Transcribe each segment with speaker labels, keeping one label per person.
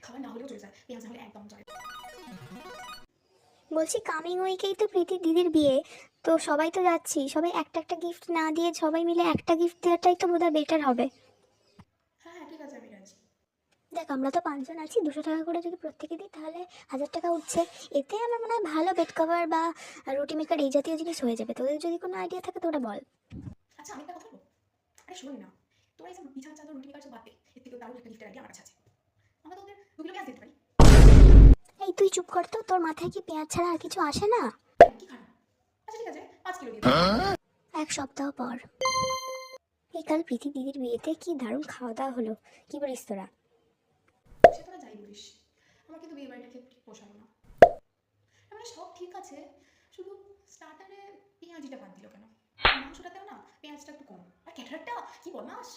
Speaker 1: খাবার না হলেও চলে যায়, পেঁয়াজ না হলে একদম চলে।
Speaker 2: বলছি কামিং উইকেই তো প্রীতির দিদির বিয়ে, তো সবাই তো যাচ্ছি, সবাই একটা একটা গিফট না দিয়ে সবাই মিলে একটা গিফট দেওয়াটাই তো বোধহয় বেটার হবে।
Speaker 1: হ্যাঁ হ্যাঁ ঠিক আছে, আমি রাজি।
Speaker 2: দেখ আমরা তো 5 জন আছি, 200 টাকা করে যদি প্রত্যেকে দিই তাহলে 1000 টাকা উঠছে। এতে আমার মনে হয় ভালো বেড কভার বা রুটি মেকার এই জাতীয় জিনিস হয়ে যাবে। তোদের যদি কোনো আইডিয়া থাকে তো ওটা বল।
Speaker 1: আচ্ছা আমি একটা কথা বলবো, আরে শোন না, তোরা এই যে বিছানা চাদর রুটি মেকার সব বাদ দে, এর থেকেও দারুণ একটা গিফটের আইডিয়া আমার কাছে আছে। আমরা তো ওদের 2 কিলো পেঁয়াজ দিতে পারি।
Speaker 2: এই তুই চুপ কর তো, তোর মাথায় কি পেঁয়াজ ছাড়া আর কিছু আসে না?
Speaker 1: কি খারাপ? আচ্ছা ঠিক আছে, 5 কিলো দিয়ে দিই।
Speaker 2: 1 সপ্তাহ পর। এই কাল প্রীতি দিদির বিয়েতে কি দারুণ খাওয়া দাওয়া হলো, কি বলিস তোরা?
Speaker 1: সে তোরা যাই বলিস, আমার কিন্তু বিয়ে বাড়িটা খেতে পোষালো না। মানে সব ঠিক আছে, শুধু স্টার্টারে পেঁয়াজিটা বাদ দিল কেন? মাংসটাতেও না পেঁয়াজটা একটু কম। আর ক্যাটারারটা কি বদমাস,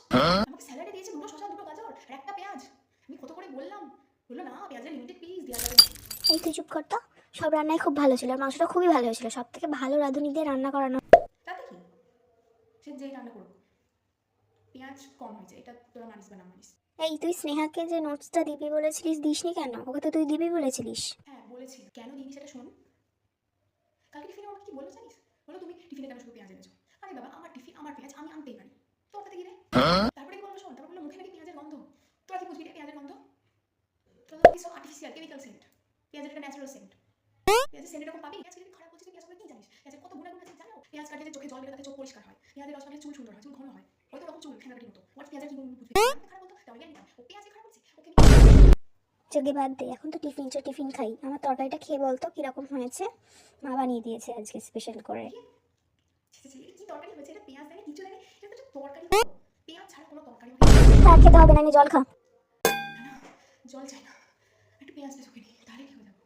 Speaker 1: আমাকে স্যালাডে দিয়েছে 2টো শসা 2টো গাজর আর একটা পেঁয়াজ। আমি কত করে বললাম, বললো না পেঁয়াজের লিমিটেড পিস দেওয়া যাবে না।
Speaker 2: এই তুই চুপ কর তো। সব রান্নাই খুব ভালো ছিল, আর মাংসটা খুবই ভালো হয়েছিল, সব থেকে ভালো রাঁধুনি দিয়ে রান্না করানো।
Speaker 1: তাতে কি, সে যেই রান্না করুক, পেঁয়াজ কম হয়েছে, এটা তোরা মানিস বা না মানিস।
Speaker 2: এই তুই স্নেহাকে যে নোটসটা দিবি বলেছিলিস দিসনি কেন? ওকে তো তুই দিবি বলেছিলিস।
Speaker 1: হ্যাঁ বলেছি, কেন দিইনি সেটা শোন। কালকে টিফিনে আমাকে কি বললো জানিস? বললো তুমি টিফিনে কেন শুধু পেঁয়াজ এনেছো? আরে বাবা আমার টিফিন আমার পেঁয়াজ আমি আনতেই পারি, তো ওটাতে কি রে? তারপরে কি বললো শোন, তারপর বললো মুখে নাকি পেঁয়াজের গন্ধ। তোরা কি বুঝবি রে পেঁয়াজের গন্ধ? তোরা কি সব আর্টিফিশিয়াল কেমিক্যাল সেন্ট, পেঁয়াজের একটা ন্যাচারাল সেন্ট। পেঁয়াজের সেন্ট এরকম পাবি? পেঁয়াজ যদি খারাপ বলছিস পেঁয়াজ হবে কি জানিস? পেঁয়াজের কত গুণাগুণ আছে জানো? পেঁয়াজ কাটলে চোখে জল বেরোলে তাতে চোখ পরিষ্কার হয়, পেঁয়াজের রস খেলে চুল সুন্দর হয়, চুল ঘন হয়। হয়তো ওরকম চুল ফেনাকাটির মতো, ওর পেঁয়াজের কি গুণ বুঝবি? খারাপ বলতো তাহলে নিতাম, ও পেঁয়াজে খারাপ বলছে ওকে।
Speaker 2: চোখে বাদ দে, এখন তো টিফিন টিফিন খাই। আমার তরকারিটা খেয়ে বলতো কিরকম হয়েছে। মা বানিয়ে দিয়েছে আজকে স্পেশাল করে।
Speaker 1: কি তরকারি হয়েছে? এটা পেঁয়াজ দেয়নি, কিছু দেয়নি, এটা তো তরকারি হলো। পেঁয়াজ ছাড়া কোনো তরকারি হয়
Speaker 2: তা খেতে হবে না, জল খা।
Speaker 1: না? জল চাই না, একটু পেঁয়াজটা শুকিয়ে নিই তাহলে ঠিক হয়ে যাবো।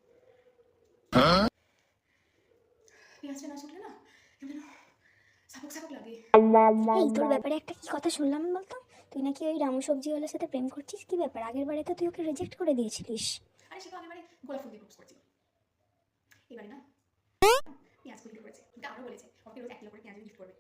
Speaker 1: পেঁয়াজটা না শুকলে না কেমন সাপক সাপক লাগে।
Speaker 2: এই তোর ব্যাপারে একটা কি কথা শুনলাম বলতো, তুই নাকি ওই রামু সবজিওয়ালার সাথে প্রেম করছিস, কি ব্যাপার? আগের বারে তো তুই ওকে রিজেক্ট করে দিয়েছিলিস।
Speaker 1: আরে সে তো আগেবারে গোলাপ ফুল দিয়ে প্রপোজ করেছিল, এবারে না পেঁয়াজ কুড়ি করেছে। কিন্তু আরও বলেছে ওকে রোজ 1 কিলো করে পেঁয়াজ গিফট করবে।